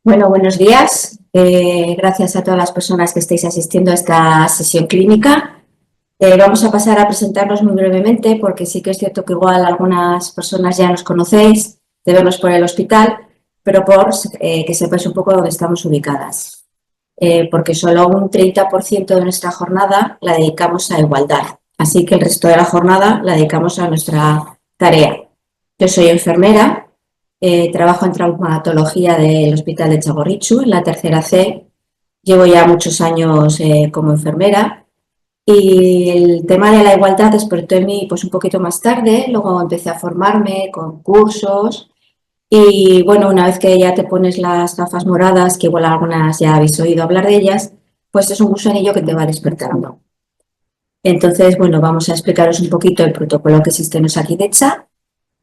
Bueno, buenos días. Gracias a todas las personas que estáis asistiendo a esta sesión clínica. Vamos a pasar a presentarnos muy brevemente porque sí que es cierto que igual algunas personas ya nos conocéis de vernos por el hospital, pero por que sepáis un poco dónde estamos ubicadas. Porque solo un 30% de nuestra jornada la dedicamos a igualdad, así que el resto de la jornada la dedicamos a nuestra tarea. Yo soy enfermera. Trabajo en traumatología del Hospital de Txagorritxu, en la tercera C. Llevo ya muchos años como enfermera y el tema de la igualdad despertó en mí pues un poquito más tarde. Luego empecé a formarme con cursos y bueno, una vez que ya te pones las gafas moradas, que igual algunas ya habéis oído hablar de ellas, pues es un gusanillo que te va despertando. Entonces, bueno, vamos a explicaros un poquito el protocolo que existe en Osakidetza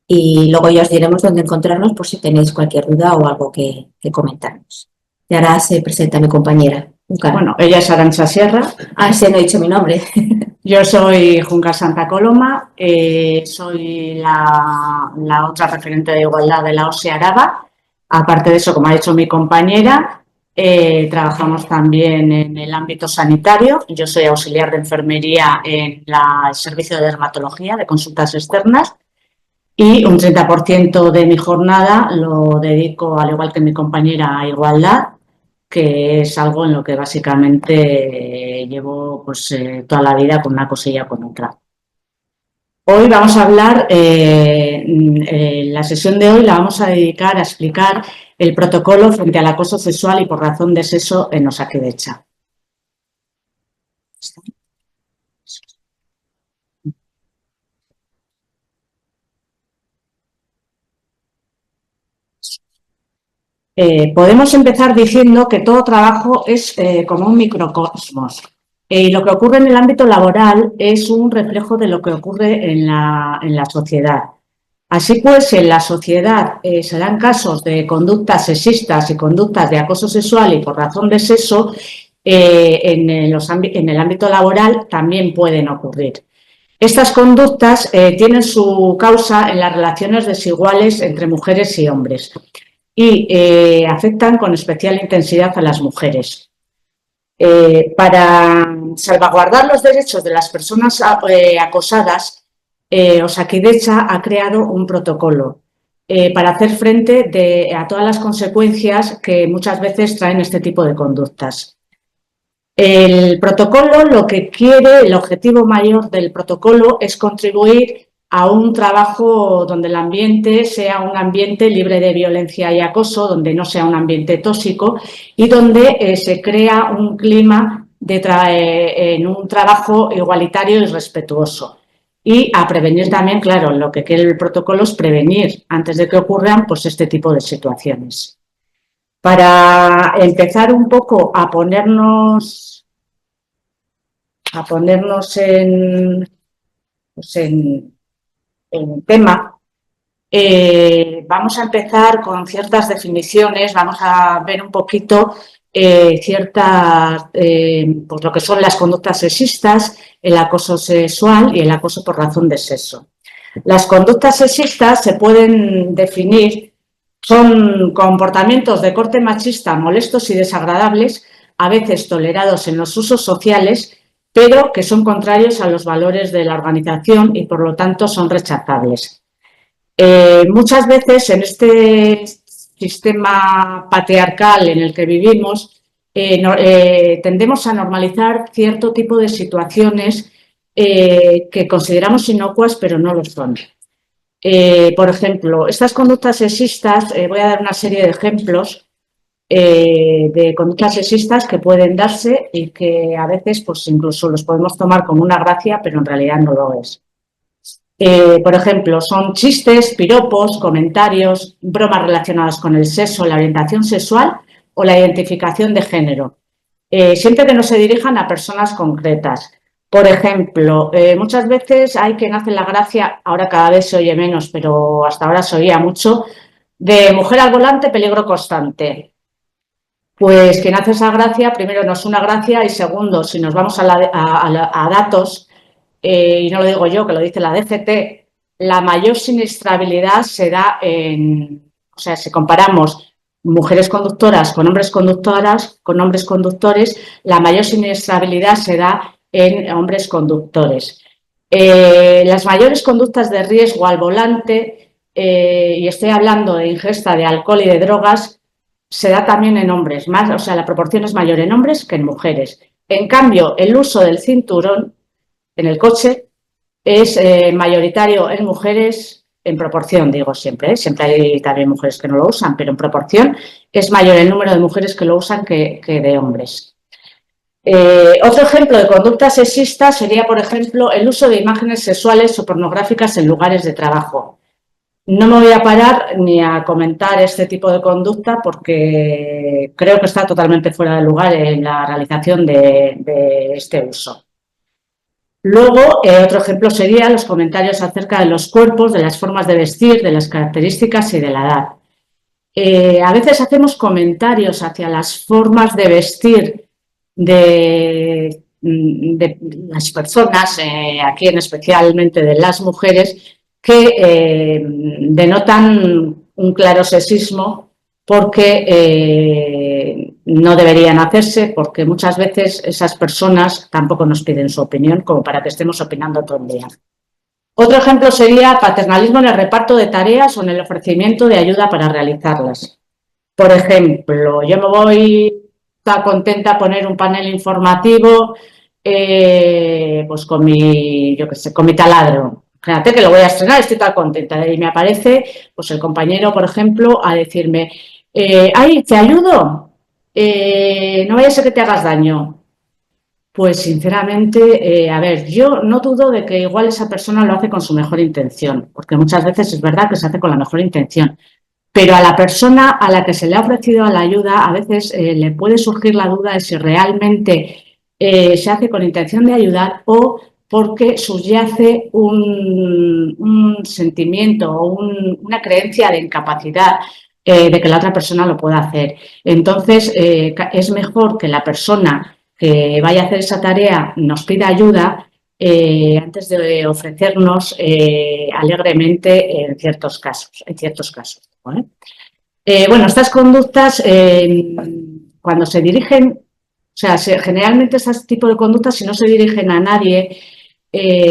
y luego ya os diremos dónde encontrarnos por si tenéis cualquier duda o algo que comentarnos. Y ahora se presenta mi compañera. Bueno, ella es Arantxa Sierra. Sí, no he dicho mi nombre. Yo soy Juncar Santa Coloma, soy la otra referente de igualdad de la OSE Araba. Aparte de eso, como ha dicho mi compañera, trabajamos también en el ámbito sanitario. Yo soy auxiliar de enfermería en el servicio de dermatología de consultas externas y un 30% de mi jornada lo dedico, al igual que mi compañera, a igualdad, que es algo en lo que básicamente llevo toda la vida con una cosilla o con otra. Hoy vamos a hablar, la sesión de hoy la vamos a dedicar a explicar el protocolo frente al acoso sexual y por razón de sexo en Osakidetza. Podemos empezar diciendo que todo trabajo es como un microcosmos. Y lo que ocurre en el ámbito laboral es un reflejo de lo que ocurre en la sociedad. Así pues, en la sociedad se dan casos de conductas sexistas y conductas de acoso sexual y por razón de sexo, en el ámbito laboral también pueden ocurrir. Estas conductas tienen su causa en las relaciones desiguales entre mujeres y hombres y afectan con especial intensidad a las mujeres. Para salvaguardar los derechos de las personas acosadas, Osakidetza ha creado un protocolo para hacer frente a todas las consecuencias que muchas veces traen este tipo de conductas. El protocolo lo que quiere, el objetivo mayor del protocolo es contribuir a un trabajo donde el ambiente sea un ambiente libre de violencia y acoso, donde no sea un ambiente tóxico y donde se crea un clima en un trabajo igualitario y respetuoso. Y a prevenir también, claro, lo que quiere el protocolo es prevenir antes de que ocurran pues, este tipo de situaciones. Para empezar un poco a ponernos en tema, vamos a empezar con ciertas definiciones, vamos a ver un poquito pues lo que son las conductas sexistas, el acoso sexual y el acoso por razón de sexo. Las conductas sexistas se pueden definir, son comportamientos de corte machista molestos y desagradables, a veces tolerados en los usos sociales, pero que son contrarios a los valores de la organización y por lo tanto son rechazables. Muchas veces en este sistema patriarcal en el que vivimos tendemos a normalizar cierto tipo de situaciones que consideramos inocuas pero no lo son. Por ejemplo, estas conductas sexistas, voy a dar una serie de ejemplos de conductas sexistas que pueden darse y que a veces pues incluso los podemos tomar como una gracia, pero en realidad no lo es. Por ejemplo, son chistes, piropos, comentarios, bromas relacionadas con el sexo, la orientación sexual o la identificación de género, siempre que no se dirijan a personas concretas. Por ejemplo, muchas veces hay quien hace la gracia, ahora cada vez se oye menos, pero hasta ahora se oía mucho, de mujer al volante, peligro constante. Pues quien hace esa gracia, primero no es una gracia y segundo, si nos vamos a datos, y no lo digo yo, que lo dice la DGT, la mayor siniestrabilidad se da si comparamos mujeres conductoras con hombres conductores, la mayor siniestrabilidad se da en hombres conductores. Las mayores conductas de riesgo al volante, y estoy hablando de ingesta de alcohol y de drogas, se da también en hombres, o sea, la proporción es mayor en hombres que en mujeres. En cambio, el uso del cinturón en el coche es mayoritario en mujeres, en proporción, digo siempre, siempre hay también mujeres que no lo usan, pero en proporción es mayor el número de mujeres que lo usan que de hombres. Otro ejemplo de conducta sexista sería, por ejemplo, el uso de imágenes sexuales o pornográficas en lugares de trabajo. No me voy a parar ni a comentar este tipo de conducta porque creo que está totalmente fuera de lugar en la realización de este uso. Luego, otro ejemplo sería los comentarios acerca de los cuerpos, de las formas de vestir, de las características y de la edad. A veces hacemos comentarios hacia las formas de vestir de las personas, aquí especialmente de las mujeres, que denotan un claro sexismo porque no deberían hacerse, porque muchas veces esas personas tampoco nos piden su opinión como para que estemos opinando todo el día. Otro ejemplo sería paternalismo en el reparto de tareas o en el ofrecimiento de ayuda para realizarlas. Por ejemplo, yo me voy toda contenta a poner un panel informativo pues con mi, yo qué sé, con mi taladro. Fíjate que lo voy a estrenar, estoy toda contenta. Y me aparece pues el compañero, por ejemplo, a decirme, ¡ay, te ayudo! No vaya a ser que te hagas daño. Pues sinceramente, a ver, yo no dudo de que igual esa persona lo hace con su mejor intención, porque muchas veces es verdad que se hace con la mejor intención, pero a la persona a la que se le ha ofrecido la ayuda a veces le puede surgir la duda de si realmente se hace con intención de ayudar o porque subyace un sentimiento o una creencia de incapacidad de que la otra persona lo pueda hacer. Entonces, es mejor que la persona que vaya a hacer esa tarea nos pida ayuda antes de ofrecernos alegremente en ciertos casos. ¿Vale? Bueno, estas conductas, cuando se dirigen, o sea, generalmente este tipo de conductas, si no se dirigen a nadie,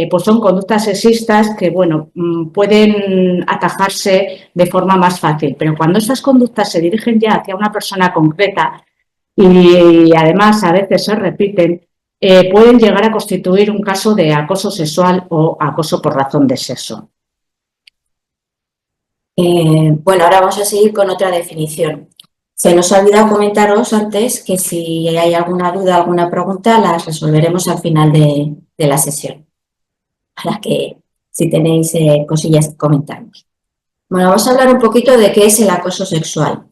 pues son conductas sexistas que, bueno, pueden atajarse de forma más fácil. Pero cuando estas conductas se dirigen ya hacia una persona concreta y además a veces se repiten, pueden llegar a constituir un caso de acoso sexual o acoso por razón de sexo. Bueno, ahora vamos a seguir con otra definición. Se nos ha olvidado comentaros antes que si hay alguna duda, alguna pregunta, las resolveremos al final de la sesión, para que si tenéis cosillas que comentarnos. Bueno, vamos a hablar un poquito de qué es el acoso sexual.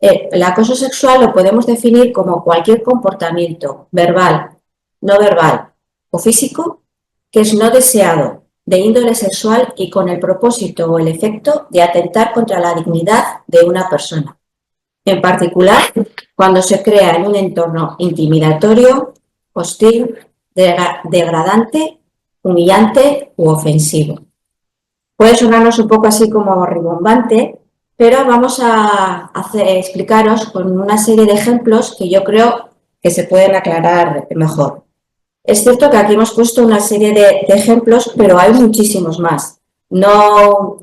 El acoso sexual lo podemos definir como cualquier comportamiento verbal, no verbal o físico que es no deseado, de índole sexual y con el propósito o el efecto de atentar contra la dignidad de una persona. En particular, cuando se crea en un entorno intimidatorio, hostil, degradante, humillante u ofensivo. Puede sonarnos un poco así como rimbombante, pero vamos a explicaros con una serie de ejemplos que yo creo que se pueden aclarar mejor. Es cierto que aquí hemos puesto una serie de ejemplos, pero hay muchísimos más. No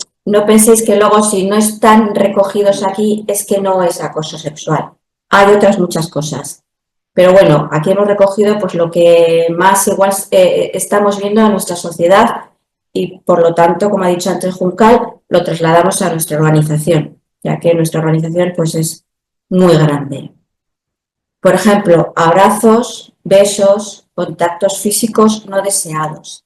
penséis que luego si no están recogidos aquí es que no es acoso sexual. Hay otras muchas cosas. Pero bueno, aquí hemos recogido pues lo que más igual estamos viendo en nuestra sociedad y por lo tanto, como ha dicho antes Juncal, lo trasladamos a nuestra organización, ya que nuestra organización pues es muy grande. Por ejemplo, abrazos, besos, contactos físicos no deseados.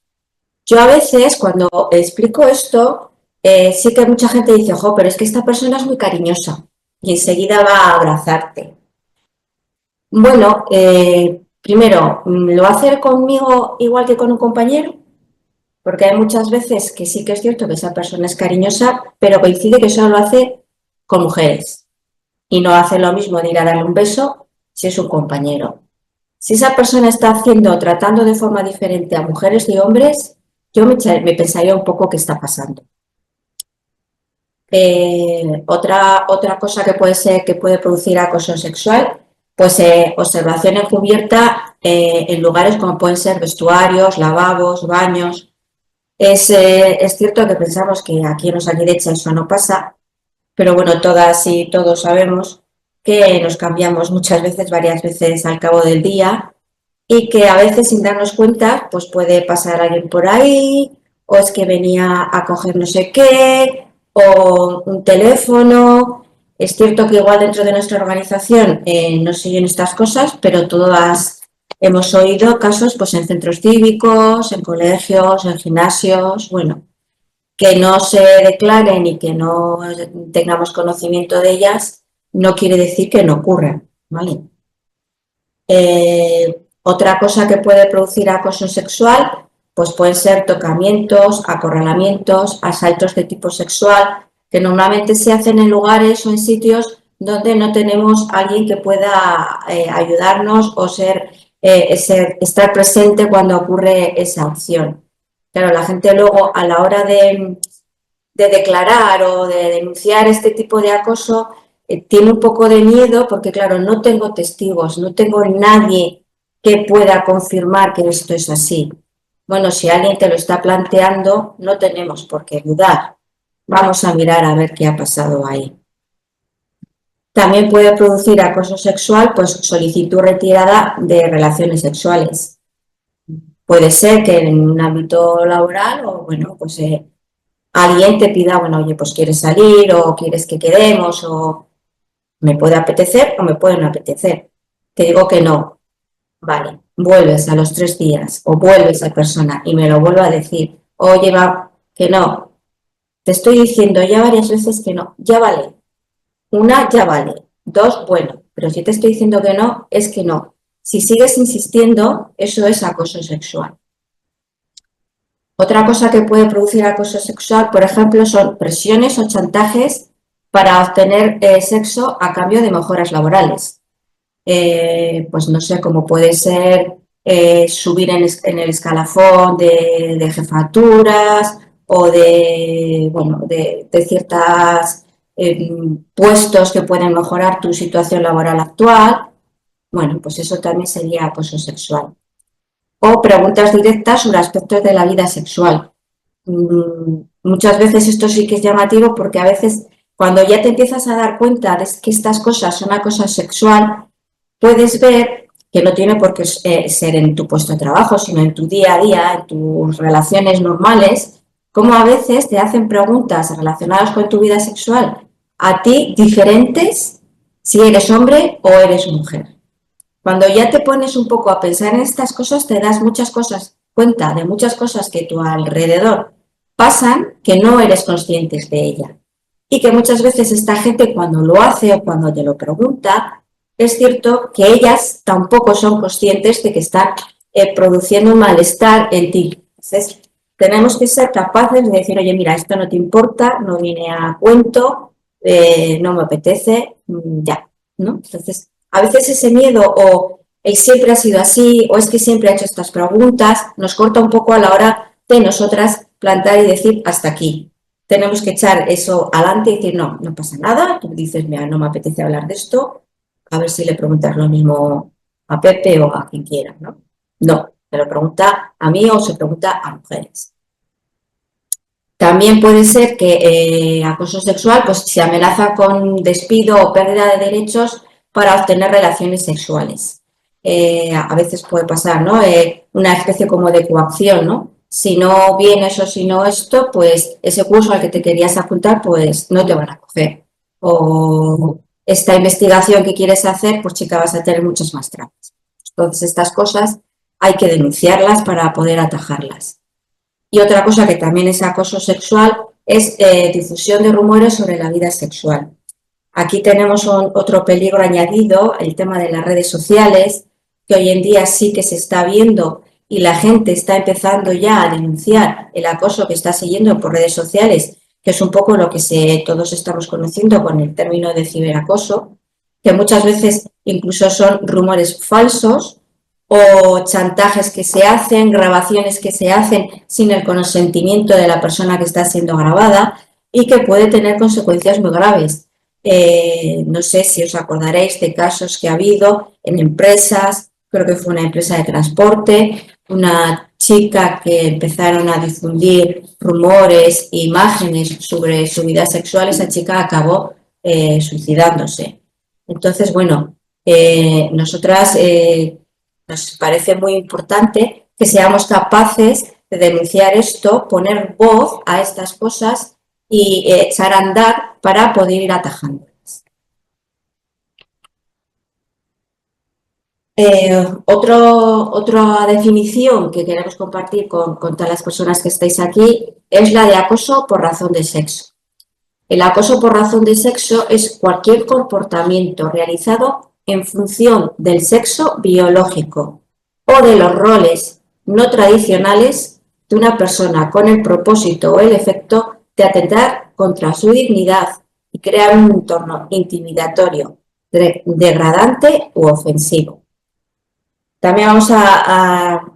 Yo a veces cuando explico esto, sí que mucha gente dice, ojo, pero es que esta persona es muy cariñosa y enseguida va a abrazarte. Bueno, primero, ¿lo va a hacer conmigo igual que con un compañero? Porque hay muchas veces que sí que es cierto que esa persona es cariñosa, pero coincide que solo lo hace con mujeres y no hace lo mismo de ir a darle un beso si es un compañero. Si esa persona está tratando de forma diferente a mujeres y hombres, yo me pensaría un poco qué está pasando. Otra cosa que puede ser que puede producir acoso sexual, pues observación encubierta en lugares como pueden ser vestuarios, lavabos, baños. Es cierto que pensamos que aquí en Osakidetza eso no pasa, pero bueno, todas y todos sabemos que nos cambiamos muchas veces, varias veces al cabo del día y que a veces sin darnos cuenta pues puede pasar alguien por ahí o es que venía a coger no sé qué o un teléfono. Es cierto que igual dentro de nuestra organización no se oyen estas cosas, pero todas hemos oído casos pues en centros cívicos, en colegios, en gimnasios, bueno, que no se declaren y que no tengamos conocimiento de ellas no quiere decir que no ocurran, ¿vale? Otra cosa que puede producir acoso sexual, pues pueden ser tocamientos, acorralamientos, asaltos de tipo sexual, que normalmente se hacen en lugares o en sitios donde no tenemos a alguien que pueda ayudarnos o estar presente cuando ocurre esa acción. Claro, la gente luego a la hora de declarar o de denunciar este tipo de acoso tiene un poco de miedo porque, claro, no tengo testigos, no tengo nadie que pueda confirmar que esto es así. Bueno, si alguien te lo está planteando, no tenemos por qué dudar. Vamos a mirar a ver qué ha pasado ahí. También puede producir acoso sexual, pues solicitud retirada de relaciones sexuales. Puede ser que en un ámbito laboral o, bueno, pues alguien te pida, bueno, oye, pues quieres salir o quieres que quedemos o me puede apetecer o me puede no apetecer. Te digo que no. Vale, vuelves a los 3 días o vuelves a persona y me lo vuelvo a decir, oye, va, que no. Te estoy diciendo ya varias veces que no, ya vale. Una, ya vale. 2, bueno, pero si te estoy diciendo que no, es que no. Si sigues insistiendo, eso es acoso sexual. Otra cosa que puede producir acoso sexual, por ejemplo, son presiones o chantajes para obtener sexo a cambio de mejoras laborales. Pues no sé, cómo puede ser subir en el escalafón de jefaturas o de ciertos puestos que pueden mejorar tu situación laboral actual. Bueno, pues eso también sería acoso sexual. O preguntas directas sobre aspectos de la vida sexual. Muchas veces esto sí que es llamativo porque a veces cuando ya te empiezas a dar cuenta de que estas cosas son acoso sexual, puedes ver que no tiene por qué ser en tu puesto de trabajo, sino en tu día a día, en tus relaciones normales, como a veces te hacen preguntas relacionadas con tu vida sexual a ti diferentes si eres hombre o eres mujer. Cuando ya te pones un poco a pensar en estas cosas, te das cuenta de muchas cosas que a tu alrededor pasan que no eres conscientes de ella. Y que muchas veces esta gente cuando lo hace o cuando te lo pregunta, es cierto que ellas tampoco son conscientes de que están produciendo un malestar en ti. Entonces, tenemos que ser capaces de decir, oye, mira, esto no te importa, no viene a cuento, no me apetece, ya, ¿no? Entonces, a veces ese miedo o él siempre ha sido así o es que siempre ha hecho estas preguntas nos corta un poco a la hora de nosotras plantar y decir hasta aquí. Tenemos que echar eso adelante y decir no, no pasa nada. Tú dices, mira, no me apetece hablar de esto, a ver si le preguntas lo mismo a Pepe o a quien quiera, ¿no? No, me lo pregunta a mí o se pregunta a mujeres. También puede ser que acoso sexual pues se amenaza con despido o pérdida de derechos para obtener relaciones sexuales. A veces puede pasar, ¿no? Una especie como de coacción, ¿no? Si no vienes o si no esto, pues ese curso al que te querías apuntar, pues no te van a coger. O esta investigación que quieres hacer, pues chica, vas a tener muchas más trabas. Entonces, estas cosas hay que denunciarlas para poder atajarlas. Y otra cosa que también es acoso sexual es difusión de rumores sobre la vida sexual. Aquí tenemos otro peligro añadido, el tema de las redes sociales, que hoy en día sí que se está viendo y la gente está empezando ya a denunciar el acoso que está siguiendo por redes sociales, que es un poco lo que todos estamos conociendo con el término de ciberacoso, que muchas veces incluso son rumores falsos o chantajes que se hacen, grabaciones que se hacen sin el consentimiento de la persona que está siendo grabada. y que puede tener consecuencias muy graves. No sé si os acordaréis de casos que ha habido en empresas, creo que fue una empresa de transporte, una chica que empezaron a difundir rumores e imágenes sobre su vida sexual, esa chica acabó suicidándose. Entonces, bueno, nosotras nos parece muy importante que seamos capaces de denunciar esto, poner voz a estas cosas y echar a andar para poder ir atajándolas. Otra definición que queremos compartir con todas las personas que estáis aquí es la de acoso por razón de sexo. El acoso por razón de sexo es cualquier comportamiento realizado en función del sexo biológico o de los roles no tradicionales de una persona con el propósito o el efecto de atentar contra su dignidad y crear un entorno intimidatorio, degradante u ofensivo. También vamos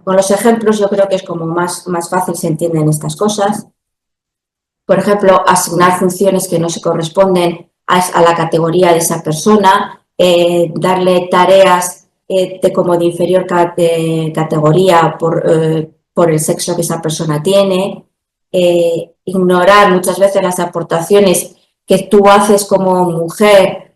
con los ejemplos, yo creo que es como más fácil se entienden estas cosas. Por ejemplo, asignar funciones que no se corresponden a la categoría de esa persona, darle tareas como de inferior categoría por el sexo que esa persona tiene, ignorar muchas veces las aportaciones que tú haces como mujer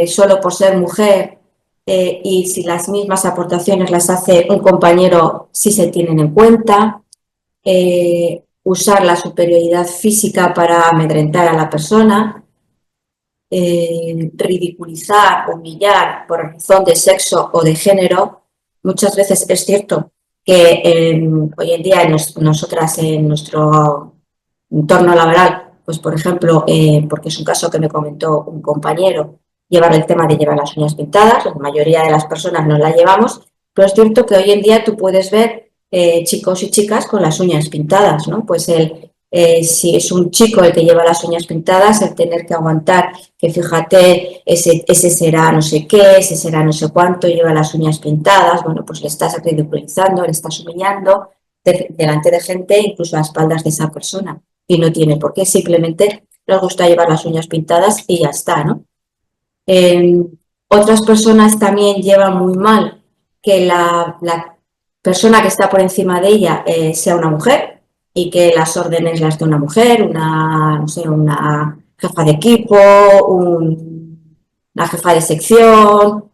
solo por ser mujer y si las mismas aportaciones las hace un compañero sí se tienen en cuenta. Usar la superioridad física para amedrentar a la persona, ridiculizar, humillar por razón de sexo o de género. Muchas veces es cierto que hoy en día nosotras en nuestro entorno laboral, pues por ejemplo, porque es un caso que me comentó un compañero, llevar el tema de llevar las uñas pintadas, la mayoría de las personas no la llevamos, pero es cierto que hoy en día tú puedes ver chicos y chicas con las uñas pintadas, ¿no? Pues si es un chico el que lleva las uñas pintadas, el tener que aguantar que fíjate, ese será no sé qué, ese será no sé cuánto, lleva las uñas pintadas, bueno, pues le estás ridiculizando, le estás humillando delante de gente, incluso a espaldas de esa persona. Y no tiene por qué, simplemente nos gusta llevar las uñas pintadas y ya está, ¿no? Otras personas también llevan muy mal que la persona que está por encima de ella sea una mujer y que las órdenes las de una mujer, no sé, una jefa de equipo, una jefa de sección,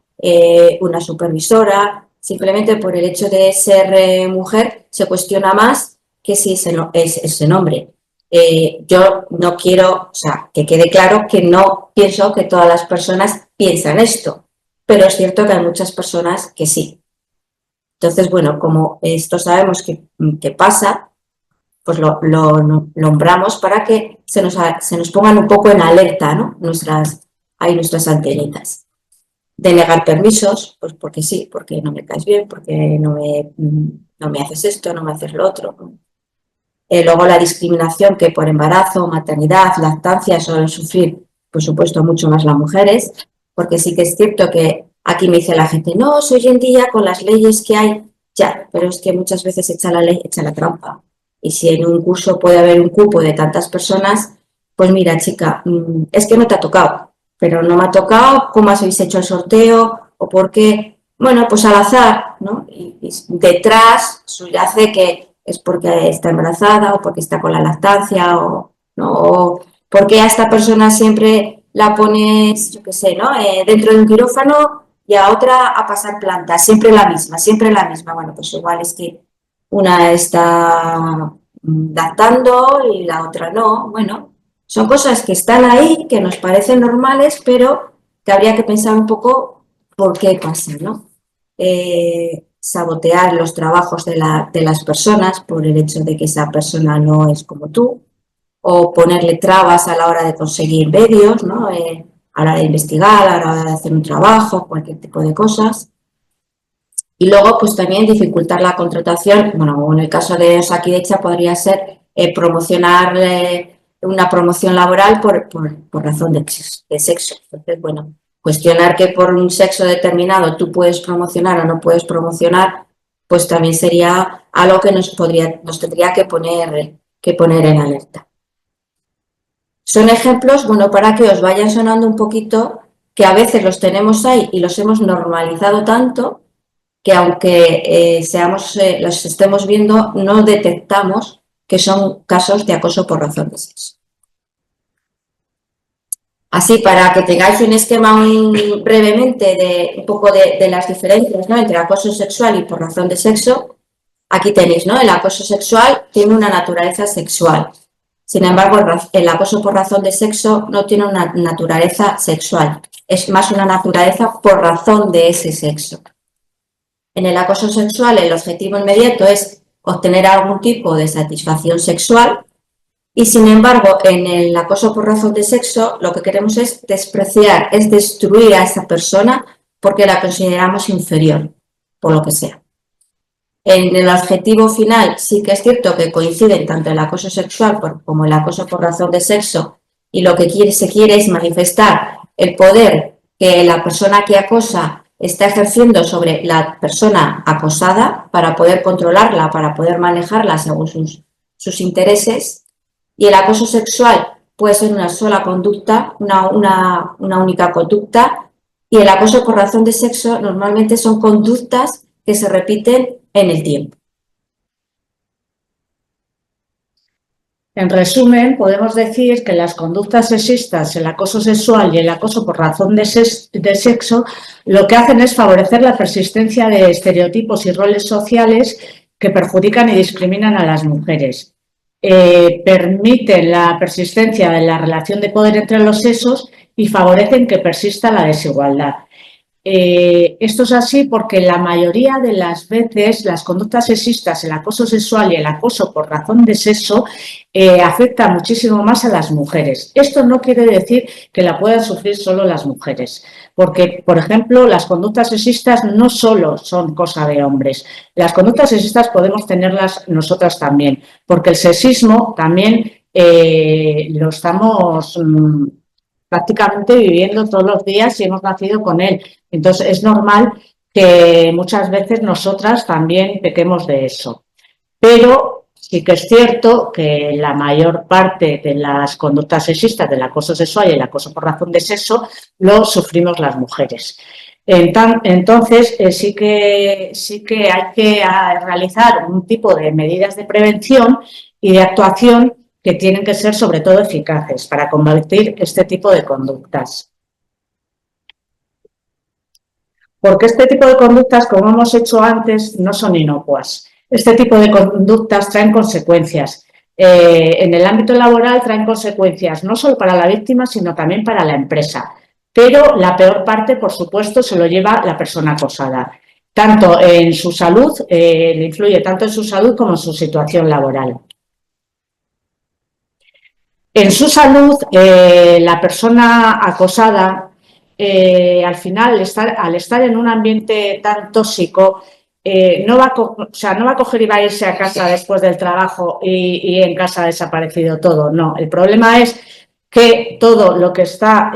una supervisora. Simplemente por el hecho de ser mujer se cuestiona más que si es ese nombre. Yo no quiero, o sea, que quede claro que no pienso que todas las personas piensan esto, pero es cierto que hay muchas personas que sí. Entonces, bueno, como esto sabemos que pasa, pues lo nombramos para que se nos pongan un poco en alerta, ¿no? Nuestras antenitas. Delegar permisos, pues porque sí, porque no me caes bien, porque no me haces esto, no me haces lo otro. Luego la discriminación que por embarazo, maternidad, lactancia suelen sufrir, por supuesto, mucho más las mujeres, porque sí que es cierto que aquí me dice la gente, no, hoy en día con las leyes que hay, ya, pero es que muchas veces echa la ley, echa la trampa. Y si en un curso puede haber un cupo de tantas personas, pues mira, chica, es que no te ha tocado, pero no me ha tocado, ¿cómo habéis hecho el sorteo? ¿O por qué? Bueno, pues al azar, ¿no? Y detrás subyace que es porque está embarazada o porque está con la lactancia o, ¿no? O porque a esta persona siempre la pones, yo qué sé, ¿no? Dentro de un quirófano y a otra a pasar plantas, siempre la misma. Bueno, pues igual es que una está lactando y la otra no. Bueno, son cosas que están ahí, que nos parecen normales, pero que habría que pensar un poco por qué pasan, ¿no? Sabotear los trabajos de las personas por el hecho de que esa persona no es como tú, o ponerle trabas a la hora de conseguir medios, ¿no? A la hora de investigar, a la hora de hacer un trabajo, cualquier tipo de cosas. Y luego, pues también dificultar la contratación. Bueno, en el caso de Osakidetza podría ser promocionar una promoción laboral por razón de sexo. Entonces, bueno, cuestionar que por un sexo determinado tú puedes promocionar o no puedes promocionar, pues también sería algo que nos tendría que poner en alerta. Son ejemplos, bueno, para que os vayan sonando un poquito, que a veces los tenemos ahí y los hemos normalizado tanto que aunque los estemos viendo, no detectamos que son casos de acoso por razón de sexo. Así, para que tengáis un esquema brevemente de un poco de las diferencias, ¿no?, entre acoso sexual y por razón de sexo, aquí tenéis, ¿no? El acoso sexual tiene una naturaleza sexual. Sin embargo, el acoso por razón de sexo no tiene una naturaleza sexual, es más una naturaleza por razón de ese sexo. En el acoso sexual, el objetivo inmediato es obtener algún tipo de satisfacción sexual y, sin embargo, en el acoso por razón de sexo, lo que queremos es despreciar, es destruir a esa persona porque la consideramos inferior, por lo que sea. En el objetivo final sí que es cierto que coinciden tanto el acoso sexual como el acoso por razón de sexo, y lo que se quiere es manifestar el poder que la persona que acosa está ejerciendo sobre la persona acosada para poder controlarla, para poder manejarla según sus intereses. Y el acoso sexual puede ser una sola conducta, una única conducta, y el acoso por razón de sexo normalmente son conductas que se repiten en el tiempo. En resumen, podemos decir que las conductas sexistas, el acoso sexual y el acoso por razón de sexo, lo que hacen es favorecer la persistencia de estereotipos y roles sociales que perjudican y discriminan a las mujeres. Permiten la persistencia de la relación de poder entre los sexos y favorecen que persista la desigualdad. Esto es así porque la mayoría de las veces las conductas sexistas, el acoso sexual y el acoso por razón de sexo afectan muchísimo más a las mujeres. Esto no quiere decir que la puedan sufrir solo las mujeres, porque, por ejemplo, las conductas sexistas no solo son cosa de hombres. Las conductas sexistas podemos tenerlas nosotras también, porque el sexismo también lo estamos prácticamente viviendo todos los días y hemos nacido con él. Entonces, es normal que muchas veces nosotras también pequemos de eso. Pero sí que es cierto que la mayor parte de las conductas sexistas, del acoso sexual y el acoso por razón de sexo, lo sufrimos las mujeres. Entonces, sí que hay que realizar un tipo de medidas de prevención y de actuación que tienen que ser sobre todo eficaces para combatir este tipo de conductas. Porque este tipo de conductas, como hemos hecho antes, no son inocuas. Este tipo de conductas traen consecuencias. En el ámbito laboral traen consecuencias no solo para la víctima, sino también para la empresa. Pero la peor parte, por supuesto, se lo lleva la persona acosada. Tanto en su salud, le influye tanto en su salud como en su situación laboral. En su salud, la persona acosada, al final, al estar en un ambiente tan tóxico, no va a coger y va a irse a casa después del trabajo y en casa ha desaparecido todo. No, el problema es que todo lo que está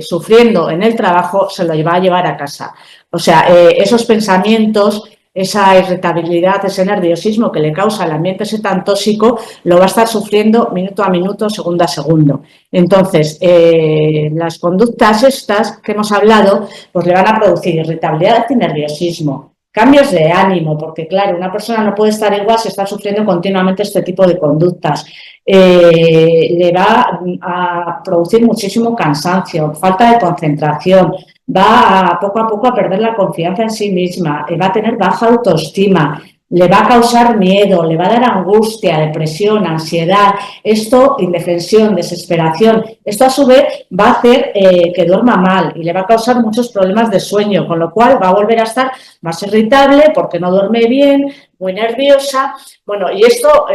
sufriendo en el trabajo se lo va a llevar a casa. O sea, esos pensamientos, esa irritabilidad, ese nerviosismo que le causa el ambiente ese tan tóxico, lo va a estar sufriendo minuto a minuto, segundo a segundo. Entonces, las conductas estas que hemos hablado, pues le van a producir irritabilidad y nerviosismo, cambios de ánimo, porque claro, una persona no puede estar igual si está sufriendo continuamente este tipo de conductas. Le va a producir muchísimo cansancio, falta de concentración, va poco a poco a perder la confianza en sí misma, va a tener baja autoestima, le va a causar miedo, le va a dar angustia, depresión, ansiedad, esto, indefensión, desesperación. Esto a su vez va a hacer que duerma mal y le va a causar muchos problemas de sueño, con lo cual va a volver a estar más irritable porque no duerme bien, muy nerviosa. Bueno, y esto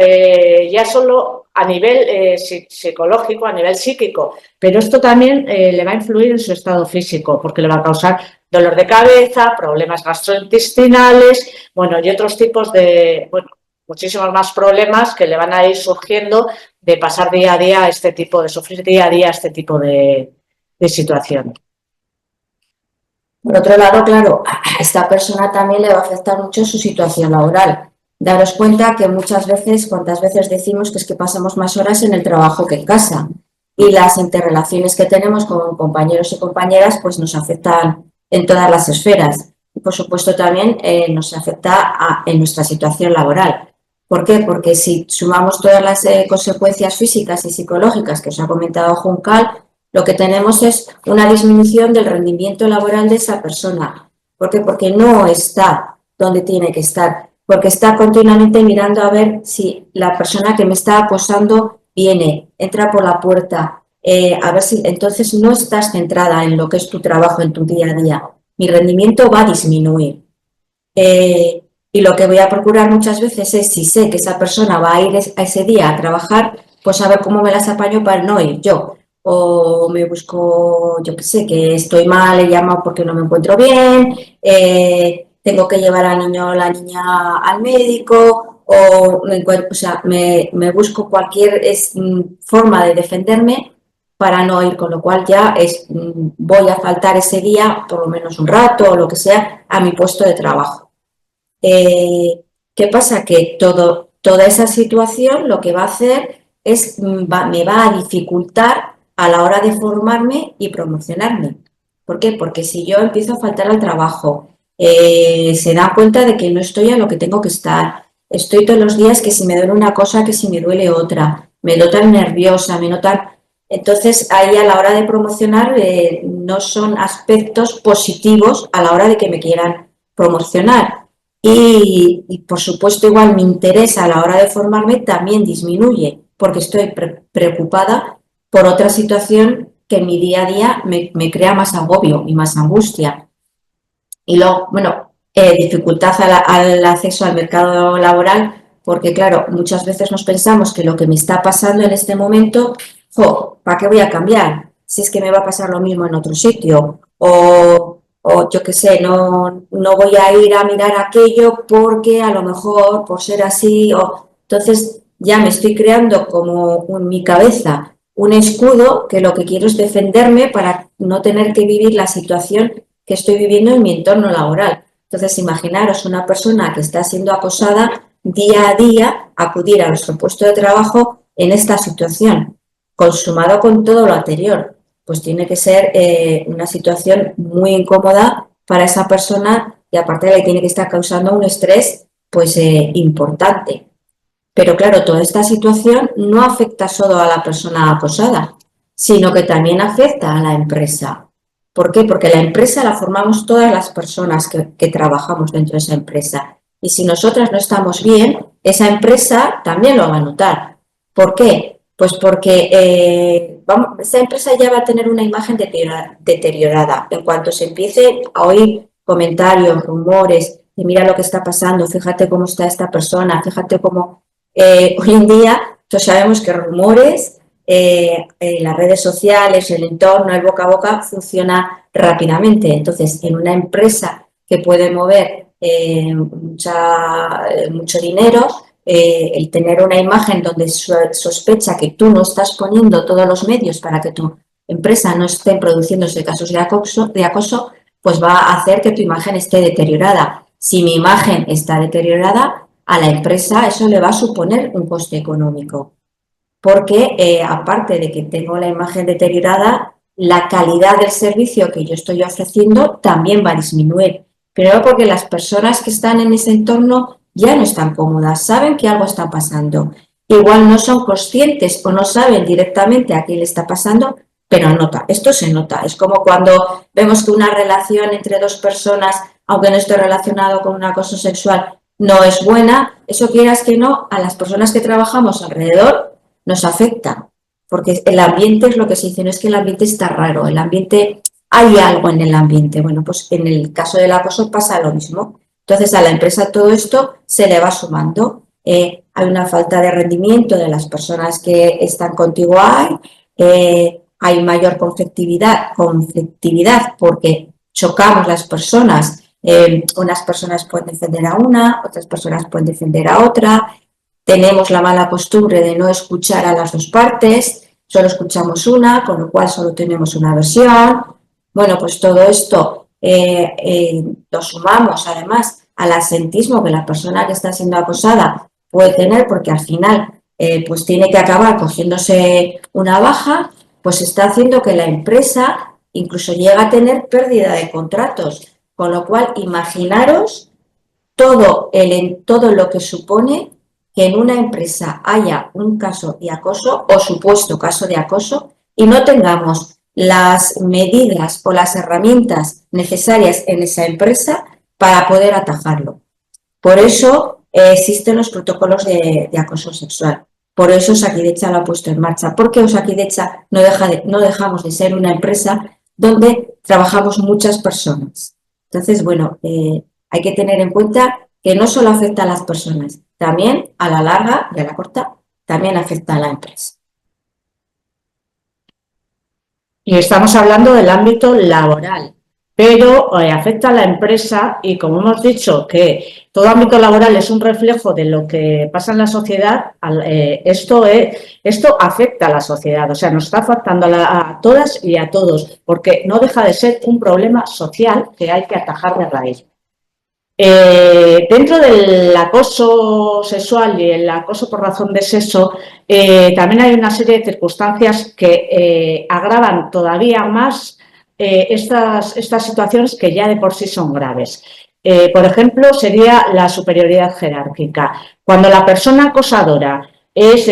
ya solo a nivel psicológico, a nivel psíquico, pero esto también le va a influir en su estado físico porque le va a causar dolor de cabeza, problemas gastrointestinales, bueno, y otros tipos de, bueno, muchísimos más problemas que le van a ir surgiendo de pasar día a día este tipo, de sufrir día a día este tipo de situación. Por otro lado, claro, a esta persona también le va a afectar mucho su situación laboral. Daros cuenta que muchas veces, cuántas veces decimos que es que pasamos más horas en el trabajo que en casa. y las interrelaciones que tenemos con compañeros y compañeras pues nos afectan en todas las esferas. Y por supuesto también nos afecta en nuestra situación laboral. ¿Por qué? Porque si sumamos todas las consecuencias físicas y psicológicas que os ha comentado Juncal, lo que tenemos es una disminución del rendimiento laboral de esa persona. ¿Por qué? Porque no está donde tiene que estar, porque está continuamente mirando a ver si la persona que me está acosando viene, entra por la puerta, a ver si entonces no estás centrada en lo que es tu trabajo, en tu día a día. Mi rendimiento va a disminuir. Y lo que voy a procurar muchas veces es, si sé que esa persona va a ir a ese día a trabajar, pues a ver cómo me las apaño para no ir yo. O me busco, yo qué sé, que estoy mal, he llamado porque no me encuentro bien, tengo que llevar al niño o la niña al médico, o me busco cualquier forma de defenderme para no ir, con lo cual ya voy a faltar ese día, por lo menos un rato o lo que sea, a mi puesto de trabajo. ¿Qué pasa? Que toda esa situación lo que va a hacer es, me va a dificultar a la hora de formarme y promocionarme. ¿Por qué? Porque si yo empiezo a faltar al trabajo, se da cuenta de que no estoy a lo que tengo que estar, estoy todos los días que si me duele una cosa, que si me duele otra, me notan nerviosa, me notan... Entonces, ahí a la hora de promocionar no son aspectos positivos a la hora de que me quieran promocionar. Y por supuesto, igual mi interés a la hora de formarme también disminuye, porque estoy preocupada por otra situación que en mi día a día me crea más agobio y más angustia. Y luego, bueno, dificultad al acceso al mercado laboral, porque claro, muchas veces nos pensamos que lo que me está pasando en este momento, ¿para qué voy a cambiar? Si es que me va a pasar lo mismo en otro sitio, o yo qué sé, no voy a ir a mirar aquello porque a lo mejor por ser así, entonces ya me estoy creando como en mi cabeza un escudo que lo que quiero es defenderme para no tener que vivir la situación que estoy viviendo en mi entorno laboral. Entonces, imaginaros una persona que está siendo acosada día a día, acudir a nuestro puesto de trabajo en esta situación, consumado con todo lo anterior. Pues tiene que ser una situación muy incómoda para esa persona y aparte le tiene que estar causando un estrés pues importante. Pero claro, toda esta situación no afecta solo a la persona acosada, sino que también afecta a la empresa. ¿Por qué? Porque la empresa la formamos todas las personas que trabajamos dentro de esa empresa. Y si nosotras no estamos bien, esa empresa también lo va a notar. ¿Por qué? Pues porque esa empresa ya va a tener una imagen deteriorada. En cuanto se empiece a oír comentarios, rumores, de mira lo que está pasando, fíjate cómo está esta persona, fíjate cómo... hoy en día todos sabemos que rumores, las redes sociales, el entorno, el boca a boca funciona rápidamente. Entonces, en una empresa que puede mover mucho dinero, el tener una imagen donde sospecha que tú no estás poniendo todos los medios para que tu empresa no esté produciéndose casos de acoso, pues va a hacer que tu imagen esté deteriorada. Si mi imagen está deteriorada, a la empresa eso le va a suponer un coste económico. Porque aparte de que tengo la imagen deteriorada, la calidad del servicio que yo estoy ofreciendo también va a disminuir. Primero porque las personas que están en ese entorno ya no están cómodas, saben que algo está pasando. Igual no son conscientes o no saben directamente a qué le está pasando, pero nota, esto se nota. Es como cuando vemos que una relación entre dos personas, aunque no esté relacionado con un acoso sexual, no es buena, eso quieras que no, a las personas que trabajamos alrededor nos afecta, porque el ambiente es lo que se dice, no es que el ambiente está raro, el ambiente, hay algo en el ambiente. Bueno, pues en el caso del acoso pasa lo mismo. Entonces a la empresa todo esto se le va sumando. Hay una falta de rendimiento de las personas que están contigo hay mayor conflictividad porque chocamos las personas. Unas personas pueden defender a una, otras personas pueden defender a otra. Tenemos la mala costumbre de no escuchar a las dos partes, solo escuchamos una, con lo cual solo tenemos una versión. Bueno, pues todo esto lo sumamos además al asentismo que la persona que está siendo acosada puede tener, porque al final pues tiene que acabar cogiéndose una baja pues está haciendo que la empresa incluso llegue a tener pérdida de contratos. Con lo cual, imaginaros todo lo que supone que en una empresa haya un caso de acoso o supuesto caso de acoso y no tengamos las medidas o las herramientas necesarias en esa empresa para poder atajarlo. Por eso existen los protocolos de acoso sexual. Por eso Osakidetza lo ha puesto en marcha, porque Osakidetza no dejamos de ser una empresa donde trabajamos muchas personas. Entonces, bueno, hay que tener en cuenta que no solo afecta a las personas, también a la larga y a la corta, también afecta a la empresa. Y estamos hablando del ámbito laboral, pero afecta a la empresa y, como hemos dicho, que todo ámbito laboral es un reflejo de lo que pasa en la sociedad, esto afecta a la sociedad, o sea, nos está afectando a todas y a todos, porque no deja de ser un problema social que hay que atajar de raíz. Dentro del acoso sexual y el acoso por razón de sexo, también hay una serie de circunstancias que agravan todavía más estas situaciones que ya de por sí son graves. Por ejemplo, sería la superioridad jerárquica. Cuando la persona acosadora es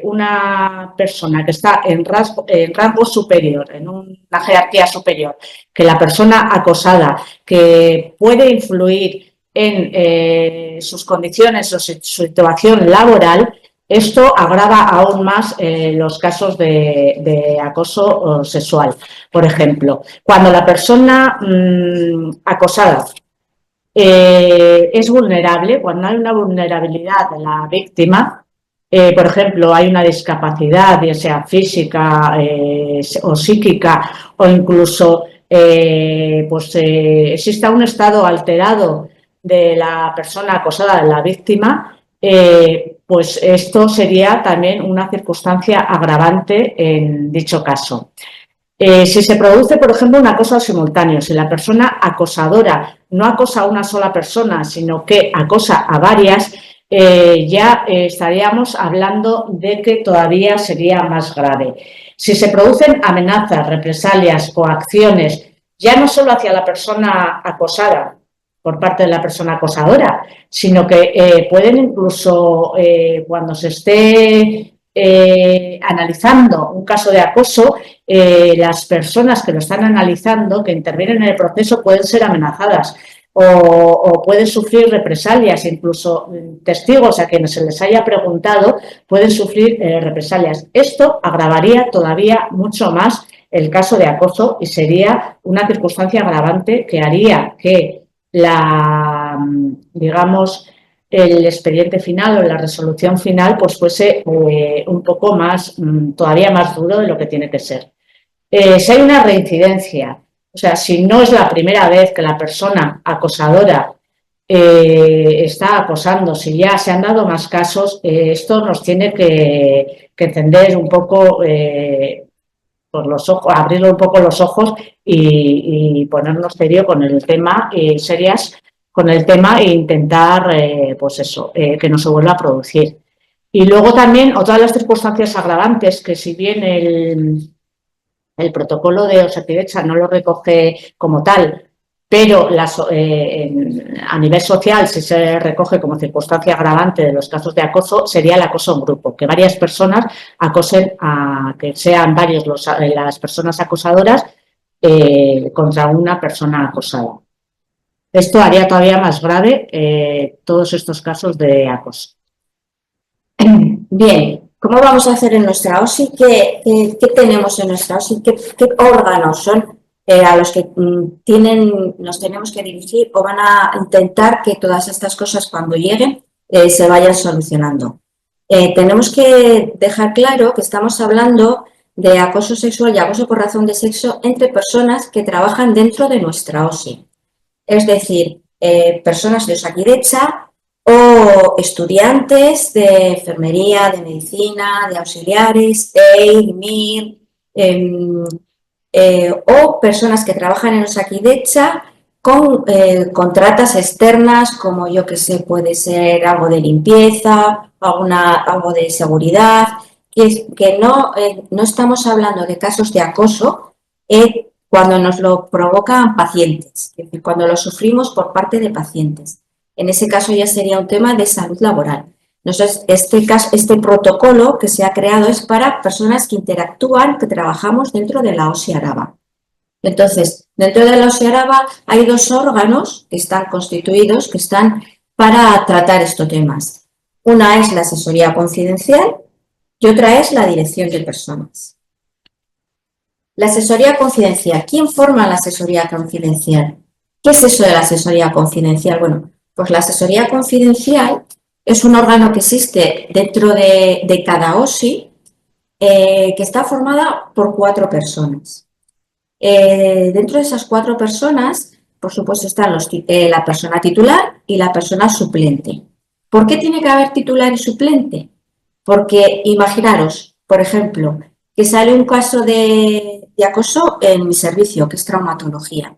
una persona que está en rango superior, en una jerarquía superior, que la persona acosada, que puede influir en sus condiciones o su situación laboral, esto agrava aún más los casos de acoso sexual. Por ejemplo, cuando la persona acosada es vulnerable, cuando hay una vulnerabilidad de la víctima, por ejemplo, hay una discapacidad, ya sea física o psíquica, o incluso exista un estado alterado de la persona acosada, de la víctima, pues esto sería también una circunstancia agravante en dicho caso. Si se produce, por ejemplo, un acoso simultáneo, si la persona acosadora no acosa a una sola persona, sino que acosa a varias, ya estaríamos hablando de que todavía sería más grave. Si se producen amenazas, represalias, coacciones, ya no solo hacia la persona acosada por parte de la persona acosadora, sino que pueden incluso, cuando se esté analizando un caso de acoso, las personas que lo están analizando, que intervienen en el proceso, pueden ser amenazadas o pueden sufrir represalias, incluso testigos a quienes se les haya preguntado pueden sufrir represalias. Esto agravaría todavía mucho más el caso de acoso y sería una circunstancia agravante que haría que el expediente final o la resolución final pues fuese un poco más, todavía más duro de lo que tiene que ser. Si hay una reincidencia, o sea, si no es la primera vez que la persona acosadora está acosando, si ya se han dado más casos, esto nos tiene que encender un poco por los ojos, abrir un poco los ojos y ponernos serio con el tema, serias con el tema e intentar, que no se vuelva a producir. Y luego también otras de las circunstancias agravantes, que si bien el protocolo de Osakidetza no lo recoge como tal, pero a nivel social sí se recoge como circunstancia agravante de los casos de acoso, sería el acoso en grupo, que varias personas acosen que sean varias las personas acosadoras contra una persona acosada. Esto haría todavía más grave todos estos casos de acoso. Bien, ¿cómo vamos a hacer en nuestra OSI? ¿Qué tenemos en nuestra OSI? ¿Qué órganos son a los que nos tenemos que dirigir o van a intentar que todas estas cosas cuando lleguen se vayan solucionando? Tenemos que dejar claro que estamos hablando de acoso sexual y acoso por razón de sexo entre personas que trabajan dentro de nuestra OSI. Es decir, personas de Osakidetza o estudiantes de enfermería, de medicina, de auxiliares, EIR, MIR, o personas que trabajan en Osakidetza con contratas externas, como yo que sé, puede ser algo de limpieza, algo de seguridad, que no estamos hablando de casos de acoso cuando nos lo provocan pacientes, es decir, cuando lo sufrimos por parte de pacientes. En ese caso ya sería un tema de salud laboral. Entonces, este protocolo que se ha creado es para personas que interactúan, que trabajamos dentro de la OSI Araba. Entonces, dentro de la OSI Araba hay dos órganos que están constituidos, que están para tratar estos temas. Una es la asesoría confidencial y otra es la dirección de personas. La asesoría confidencial. ¿Quién forma la asesoría confidencial? ¿Qué es eso de la asesoría confidencial? Bueno, pues la asesoría confidencial es un órgano que existe dentro de cada OSI que está formada por 4 personas. Dentro de esas 4 personas, por supuesto, están la persona titular y la persona suplente. ¿Por qué tiene que haber titular y suplente? Porque imaginaros, por ejemplo, que sale un caso de acoso en mi servicio, que es traumatología.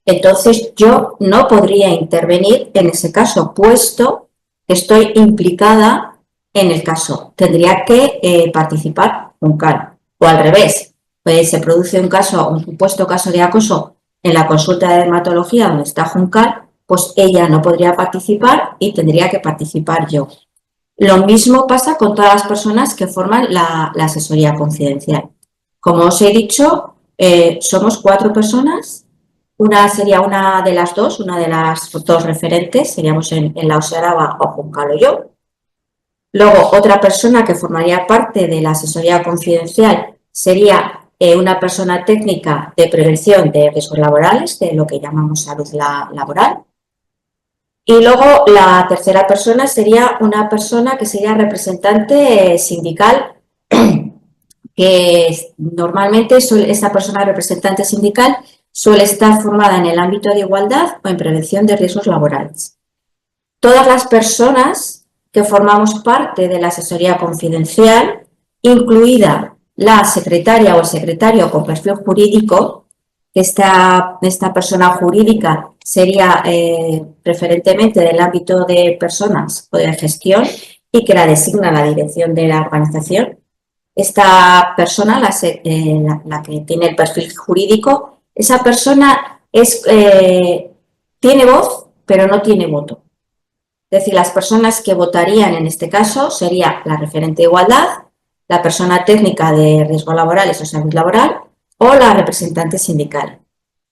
Entonces, yo no podría intervenir en ese caso, puesto que estoy implicada en el caso. Tendría que participar Juncal. O al revés, pues se produce un supuesto caso de acoso en la consulta de dermatología donde está Juncal, pues ella no podría participar y tendría que participar yo. Lo mismo pasa con todas las personas que forman la asesoría confidencial. Como os he dicho, somos 4 personas. Una sería una de las dos referentes, seríamos en la OSI Araba o Juncal o yo. Luego, otra persona que formaría parte de la asesoría confidencial sería una persona técnica de prevención de riesgos laborales, de lo que llamamos salud laboral. Y luego la tercera persona sería una persona que sería representante sindical, que normalmente esta persona representante sindical suele estar formada en el ámbito de igualdad o en prevención de riesgos laborales. Todas las personas que formamos parte de la asesoría confidencial, incluida la secretaria o el secretario con perfil jurídico, que esta persona jurídica sería preferentemente del ámbito de personas o de gestión y que la designa la dirección de la organización. Esta persona, la que tiene el perfil jurídico, esa persona tiene voz, pero no tiene voto. Es decir, las personas que votarían en este caso sería la referente de igualdad, la persona técnica de riesgos laborales o salud laboral o la representante sindical.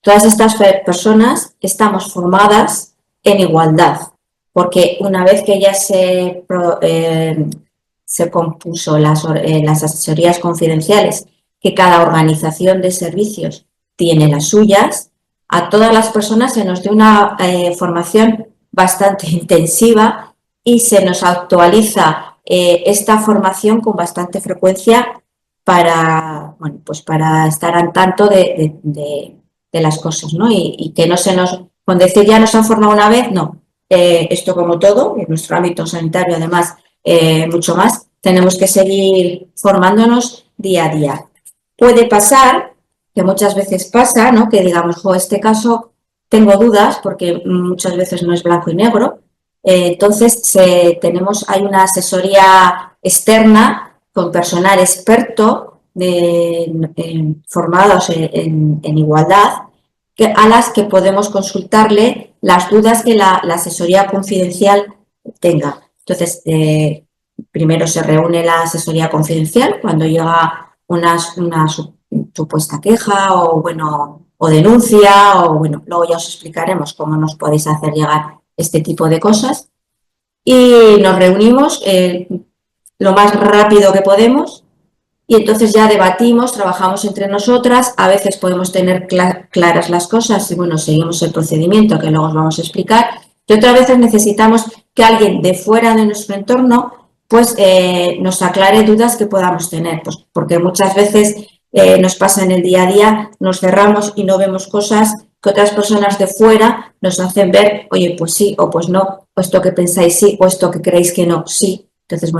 Todas estas personas estamos formadas en igualdad, porque una vez que ya se compuso las asesorías confidenciales, que cada organización de servicios tiene las suyas, a todas las personas se nos dio una formación bastante intensiva y se nos actualiza esta formación con bastante frecuencia para estar al tanto de las cosas, ¿no? Y que no se nos, con decir ya nos han formado una vez, no. Esto como todo, en nuestro ámbito sanitario además mucho más, tenemos que seguir formándonos día a día. Puede pasar, que muchas veces pasa, ¿no? Que digamos, este caso tengo dudas porque muchas veces no es blanco y negro. Entonces, hay una asesoría externa con personal experto formados en igualdad, a las que podemos consultarle las dudas que la asesoría confidencial tenga. Entonces, primero se reúne la asesoría confidencial cuando llega una supuesta queja o denuncia, luego ya os explicaremos cómo nos podéis hacer llegar este tipo de cosas. Y nos reunimos lo más rápido que podemos y entonces ya debatimos, trabajamos entre nosotras, a veces podemos tener claras las cosas y seguimos el procedimiento que luego os vamos a explicar, y otras veces necesitamos que alguien de fuera de nuestro entorno nos aclare dudas que podamos tener, porque muchas veces nos pasa en el día a día, nos cerramos y no vemos cosas que otras personas de fuera nos hacen ver, oye, pues sí o pues no, o esto que pensáis sí, o esto que creéis que no, sí. Entonces,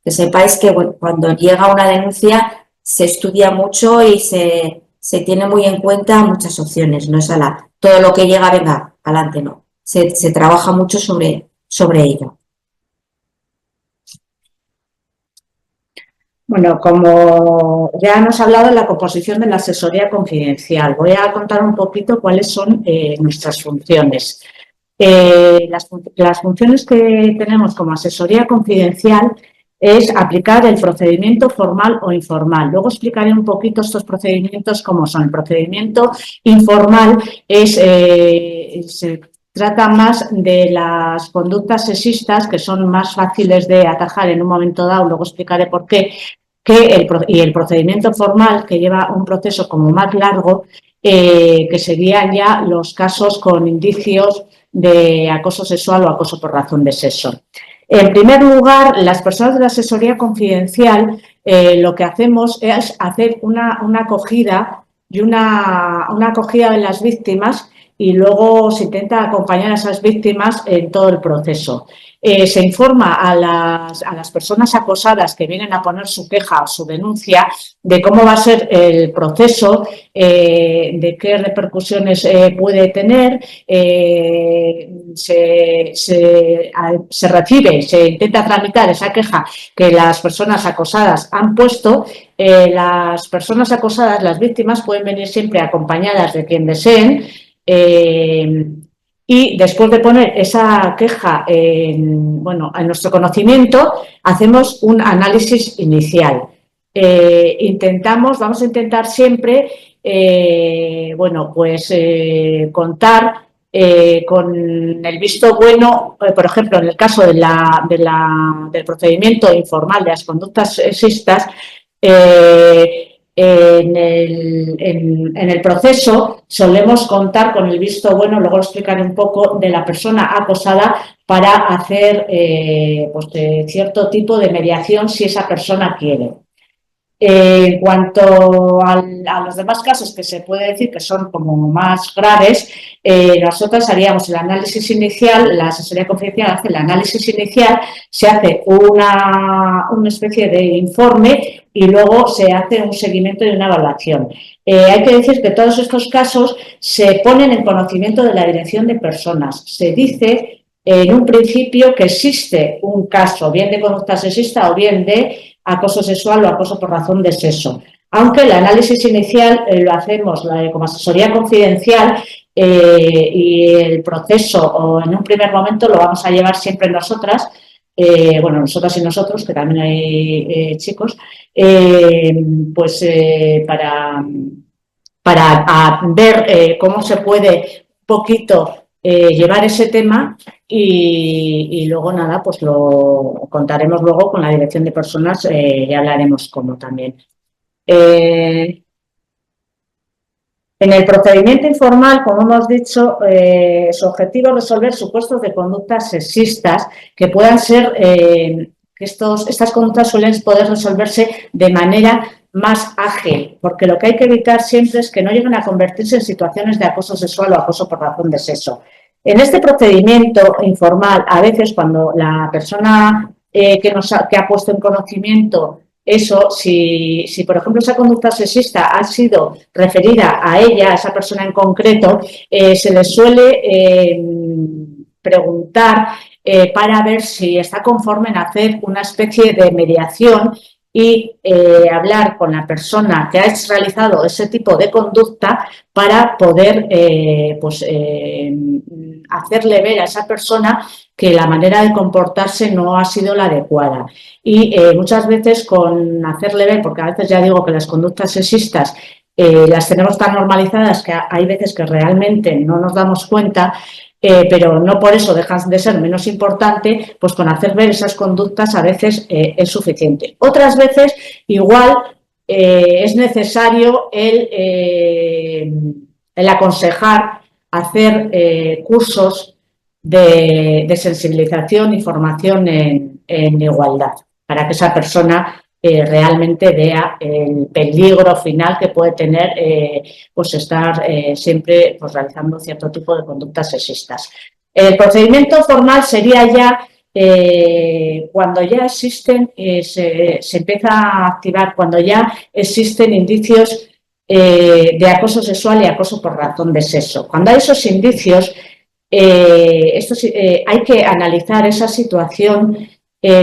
que sepáis que cuando llega una denuncia se estudia mucho y se tiene muy en cuenta muchas opciones, no es todo lo que llega, venga, adelante, no. Se trabaja mucho sobre ello. Bueno, como ya hemos hablado de la composición de la asesoría confidencial, voy a contar un poquito cuáles son nuestras funciones. Las funciones que tenemos como asesoría confidencial es aplicar el procedimiento formal o informal. Luego explicaré un poquito estos procedimientos cómo son. El procedimiento informal se trata más de las conductas sexistas, que son más fáciles de atajar en un momento dado, luego explicaré por qué, y el procedimiento formal, que lleva un proceso como más largo, que serían ya los casos con indicios de acoso sexual o acoso por razón de sexo. En primer lugar, las personas de la asesoría confidencial lo que hacemos es hacer una acogida y una acogida de las víctimas, y luego se intenta acompañar a esas víctimas en todo el proceso. Se informa a las personas acosadas que vienen a poner su queja o su denuncia de cómo va a ser el proceso, de qué repercusiones puede tener. Se recibe, se intenta tramitar esa queja que las personas acosadas han puesto. Las personas acosadas, las víctimas, pueden venir siempre acompañadas de quien deseen. Y después de poner esa queja en nuestro conocimiento, hacemos un análisis inicial. Vamos a intentar siempre contar con el visto bueno, por ejemplo, en el caso del procedimiento informal de las conductas sexistas. En el proceso solemos contar con el visto bueno, luego explicaré un poco, de la persona acosada para hacer cierto tipo de mediación si esa persona quiere. En cuanto a los demás casos que se puede decir que son como más graves, nosotros haríamos el análisis inicial, la asesoría confidencial hace el análisis inicial, se hace una especie de informe y luego se hace un seguimiento y una evaluación. Hay que decir que todos estos casos se ponen en conocimiento de la Dirección de Personas. Se dice en un principio que existe un caso, bien de conducta sexista o bien de acoso sexual o acoso por razón de sexo. Aunque el análisis inicial lo hacemos como asesoría confidencial, y el proceso, o en un primer momento, lo vamos a llevar siempre nosotras, nosotras y nosotros, que también hay chicos, para ver cómo se puede un poquito llevar ese tema. Y luego nada, pues lo contaremos luego con la Dirección de Personas, y hablaremos cómo también. En el procedimiento informal, como hemos dicho, su objetivo es resolver supuestos de conductas sexistas que puedan ser, estas conductas suelen poder resolverse de manera más ágil, porque lo que hay que evitar siempre es que no lleguen a convertirse en situaciones de acoso sexual o acoso por razón de sexo. En este procedimiento informal, a veces cuando la persona que ha puesto en conocimiento eso, si por ejemplo esa conducta sexista ha sido referida a ella, a esa persona en concreto, se le suele preguntar para ver si está conforme en hacer una especie de mediación y hablar con la persona que ha realizado ese tipo de conducta para poder hacerle ver a esa persona que la manera de comportarse no ha sido la adecuada. Y muchas veces con hacerle ver, porque a veces ya digo que las conductas sexistas las tenemos tan normalizadas que hay veces que realmente no nos damos cuenta, pero no por eso dejan de ser menos importante, pues con hacer ver esas conductas a veces es suficiente. Otras veces igual es necesario el aconsejar hacer cursos de sensibilización y formación en igualdad, para que esa persona realmente vea el peligro final que puede tener estar siempre realizando cierto tipo de conductas sexistas. El procedimiento formal sería ya cuando ya existen, se empieza a activar cuando ya existen indicios de acoso sexual y acoso por razón de sexo. Cuando hay esos indicios, hay que analizar esa situación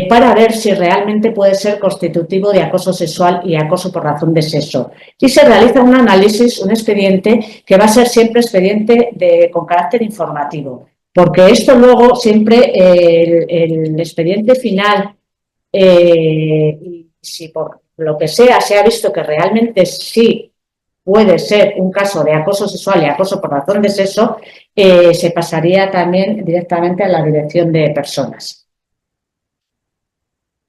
para ver si realmente puede ser constitutivo de acoso sexual y acoso por razón de sexo. Y se realiza un análisis, un expediente, que va a ser siempre expediente con carácter informativo, porque esto luego siempre el expediente final, si por lo que sea se ha visto que realmente sí puede ser un caso de acoso sexual y acoso por razón de sexo, se pasaría también directamente a la dirección de personas.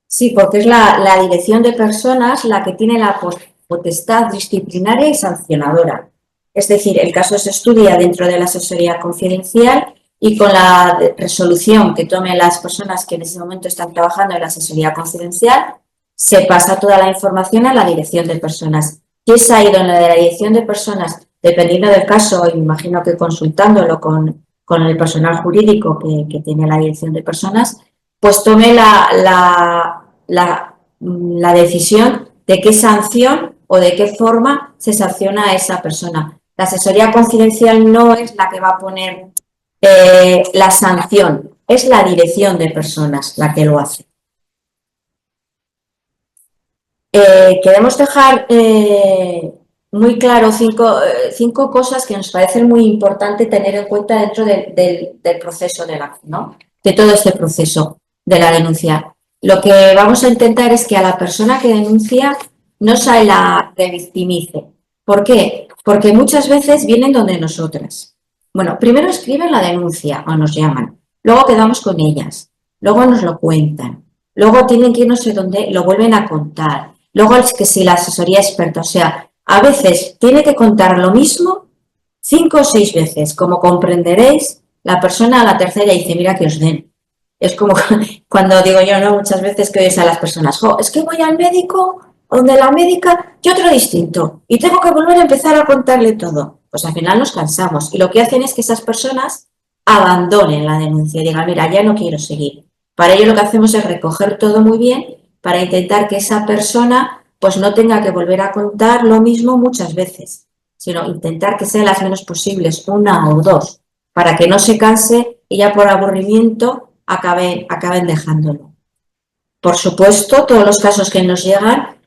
Sí, porque es la dirección de personas la que tiene la potestad disciplinaria y sancionadora. Es decir, el caso se estudia dentro de la asesoría confidencial y con la resolución que tomen las personas que en ese momento están trabajando en la asesoría confidencial, se pasa toda la información a la dirección de personas. ¿Qué se ha ido en la de la dirección de personas? Dependiendo del caso, imagino que consultándolo con el personal jurídico que tiene la dirección de personas, pues tome la decisión de qué sanción o de qué forma se sanciona a esa persona. La asesoría confidencial no es la que va a poner la sanción, es la dirección de personas la que lo hace. Queremos dejar muy claro cinco cosas que nos parecen muy importantes tener en cuenta dentro del proceso ¿no? De todo este proceso de la denuncia. Lo que vamos a intentar es que a la persona que denuncia no se la revictimice. ¿Por qué? Porque muchas veces vienen donde nosotras. Bueno, primero escriben la denuncia o nos llaman, luego quedamos con ellas, luego nos lo cuentan, luego tienen que ir no sé dónde, lo vuelven a contar. Luego es que si la asesoría experta, o sea, a veces tiene que contar lo mismo 5 o 6 veces. Como comprenderéis, la persona a la tercera dice, mira que os den. Es como cuando digo yo, ¿no? Muchas veces que oyes a las personas, es que voy al médico, donde la médica, y otro distinto, y tengo que volver a empezar a contarle todo. Pues al final nos cansamos. Y lo que hacen es que esas personas abandonen la denuncia y digan, mira, ya no quiero seguir. Para ello lo que hacemos es recoger todo muy bien para intentar que esa persona pues no tenga que volver a contar lo mismo muchas veces, sino intentar que sean las menos posibles, 1 o 2, para que no se canse y ya por aburrimiento acaben dejándolo. Por supuesto, todos los casos que nos llegan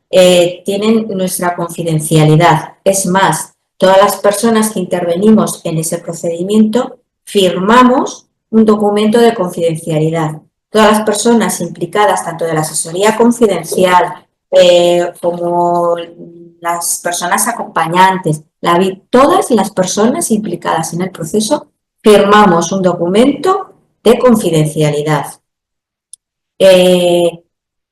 tienen nuestra confidencialidad. Es más, todas las personas que intervenimos en ese procedimiento firmamos un documento de confidencialidad. Todas las personas implicadas, tanto de la asesoría confidencial como las personas acompañantes, todas las personas implicadas en el proceso, firmamos un documento de confidencialidad.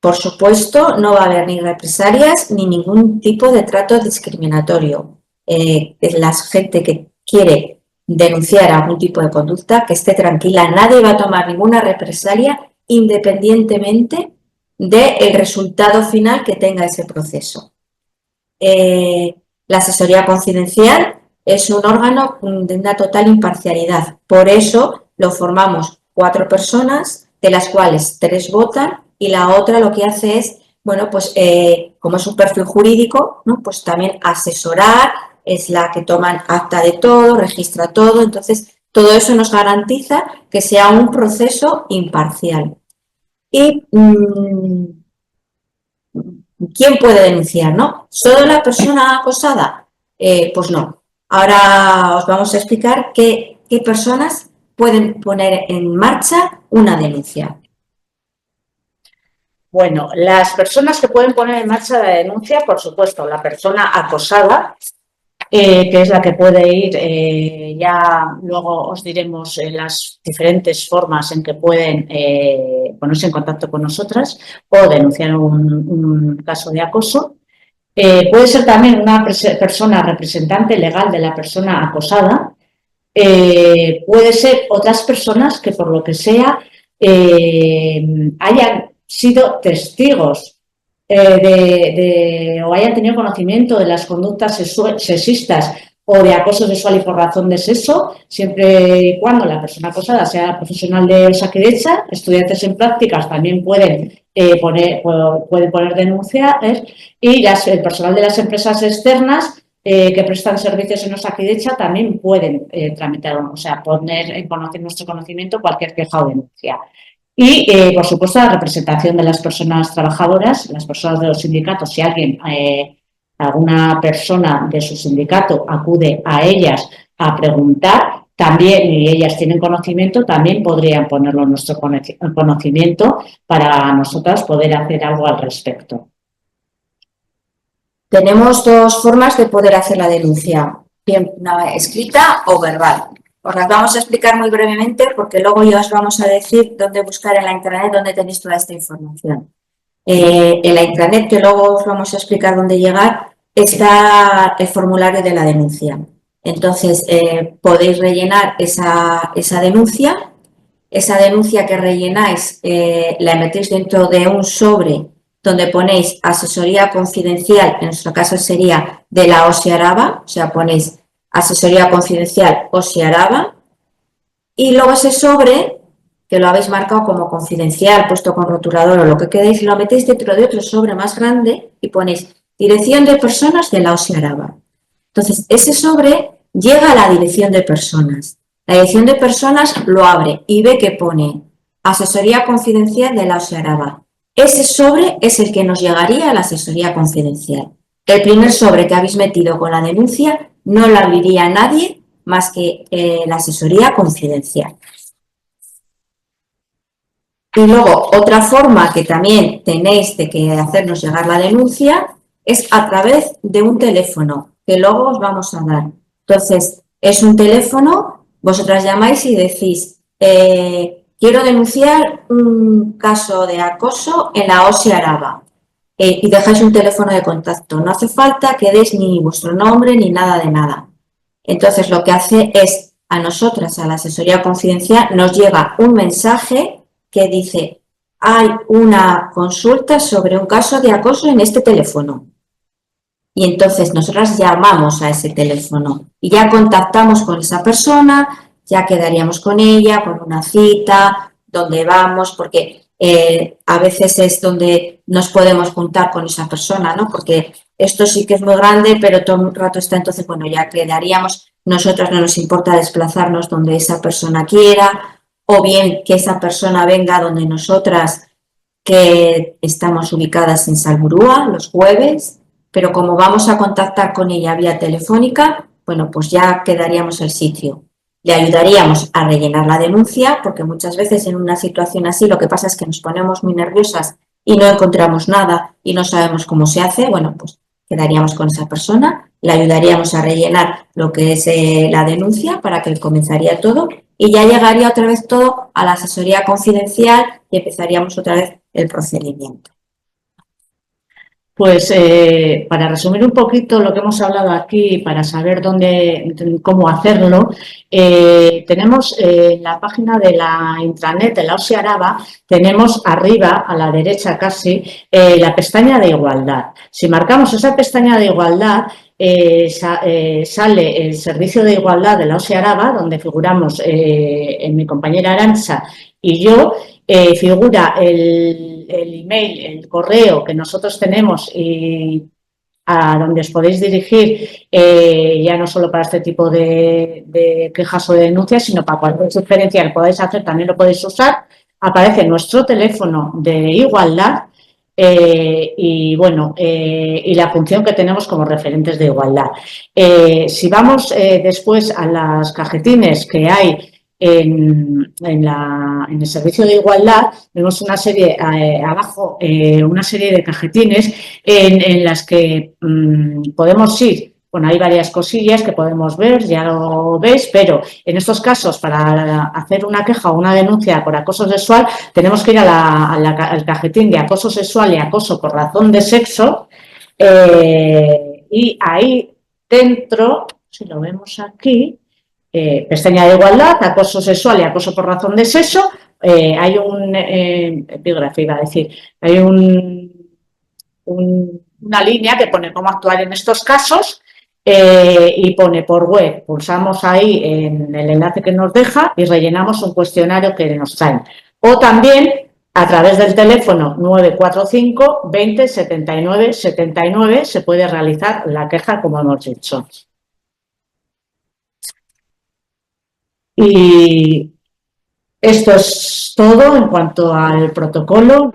Por supuesto, no va a haber ni represalias ni ningún tipo de trato discriminatorio. La gente que quiere denunciar algún tipo de conducta, que esté tranquila, nadie va a tomar ninguna represalia independientemente del resultado final que tenga ese proceso. La asesoría confidencial es un órgano de una total imparcialidad. Por eso lo formamos 4 personas, de las cuales 3 votan y la otra lo que hace es, bueno, pues como es un perfil jurídico, ¿no? Pues también asesorar, es la que toman acta de todo, registra todo, entonces todo eso nos garantiza que sea un proceso imparcial. Y ¿quién puede denunciar, no? ¿Solo la persona acosada? Pues no. Ahora os vamos a explicar qué personas pueden poner en marcha una denuncia. Bueno, las personas que pueden poner en marcha la denuncia, por supuesto, la persona acosada, que es la que puede ir, ya luego os diremos las diferentes formas en que pueden ponerse en contacto con nosotras o denunciar un caso de acoso. Puede ser también una persona representante legal de la persona acosada. Puede ser otras personas que por lo que sea hayan sido testigos o hayan tenido conocimiento de las conductas sexistas o de acoso sexual y por razón de sexo, siempre y cuando la persona acosada sea profesional de Osakidetza. Estudiantes en prácticas también pueden poner denuncias, y el personal de las empresas externas que prestan servicios en Osakidetza también pueden tramitar, o sea, poner en nuestro conocimiento cualquier queja o denuncia. Y, por supuesto, la representación de las personas trabajadoras, las personas de los sindicatos. Si alguna persona de su sindicato acude a ellas a preguntar, también, y ellas tienen conocimiento, también podrían ponerlo en nuestro conocimiento para nosotras poder hacer algo al respecto. Tenemos dos formas de poder hacer la denuncia, bien una escrita o verbal. Os las vamos a explicar muy brevemente porque luego ya os vamos a decir dónde buscar en la intranet dónde tenéis toda esta información. En la intranet, que luego os vamos a explicar dónde llegar, está el formulario de la denuncia. Entonces, podéis rellenar esa denuncia. Esa denuncia que rellenáis la metéis dentro de un sobre donde ponéis asesoría confidencial, en nuestro caso sería de la OSI Araba, o sea, ponéis asesoría confidencial OSI Araba, y luego ese sobre, que lo habéis marcado como confidencial, puesto con rotulador o lo que queréis, lo metéis dentro de otro sobre más grande y ponéis dirección de personas de la OSI Araba. Entonces, ese sobre llega a la dirección de personas. La dirección de personas lo abre y ve que pone asesoría confidencial de la OSI Araba. Ese sobre es el que nos llegaría a la asesoría confidencial. El primer sobre que habéis metido con la denuncia no lo abriría nadie más que la asesoría confidencial. Y luego, otra forma que también tenéis de que hacernos llegar la denuncia es a través de un teléfono, que luego os vamos a dar. Entonces, es un teléfono, vosotras llamáis y decís, quiero denunciar un caso de acoso en la OSI Araba. Y dejáis un teléfono de contacto. No hace falta que deis ni vuestro nombre ni nada de nada. Entonces, lo que hace es, a nosotras, a la asesoría confidencial, nos llega un mensaje que dice, hay una consulta sobre un caso de acoso en este teléfono. Y entonces nosotras llamamos a ese teléfono y ya contactamos con esa persona, ya quedaríamos con ella, con una cita, dónde vamos, porque a veces es donde nos podemos juntar con esa persona, ¿no? Porque esto sí que es muy grande, pero todo el rato está, entonces, bueno, ya quedaríamos, nosotras no nos importa desplazarnos donde esa persona quiera, o bien que esa persona venga donde nosotras, que estamos ubicadas en Salburúa los jueves, pero como vamos a contactar con ella vía telefónica, bueno, pues ya quedaríamos el sitio. Le ayudaríamos a rellenar la denuncia, porque muchas veces en una situación así lo que pasa es que nos ponemos muy nerviosas y no encontramos nada y no sabemos cómo se hace. Bueno, pues quedaríamos con esa persona, le ayudaríamos a rellenar lo que es la denuncia para que comenzaría todo y ya llegaría otra vez todo a la asesoría confidencial y empezaríamos otra vez el procedimiento. Pues para resumir un poquito lo que hemos hablado aquí, para saber cómo hacerlo, tenemos en la página de la intranet de la OSI Araba, tenemos arriba, a la derecha casi, la pestaña de igualdad. Si marcamos esa pestaña de igualdad, sale el servicio de igualdad de la OSI Araba, donde figuramos mi compañera Arantxa y yo. Figura el email, el correo que nosotros tenemos y a donde os podéis dirigir, ya no solo para este tipo de quejas o de denuncias, sino para cualquier sugerencia que podáis hacer, también lo podéis usar. Aparece nuestro teléfono de igualdad y bueno, y la función que tenemos como referentes de igualdad. Si vamos después a las cajetines que hay en el servicio de igualdad, vemos una serie abajo, una serie de cajetines en las que podemos ir. Bueno, hay varias cosillas que podemos ver, ya lo veis, pero en estos casos, para hacer una queja o una denuncia por acoso sexual, tenemos que ir al cajetín de acoso sexual y acoso por razón de sexo, y ahí dentro, si lo vemos aquí, pestaña de igualdad, acoso sexual y acoso por razón de sexo, hay un epígrafe, iba a decir, hay una línea que pone cómo actuar en estos casos y pone por web. Pulsamos ahí en el enlace que nos deja y rellenamos un cuestionario que nos traen. O también a través del teléfono 945 20 79 79 se puede realizar la queja, como hemos dicho. Y Esto es todo en cuanto al protocolo.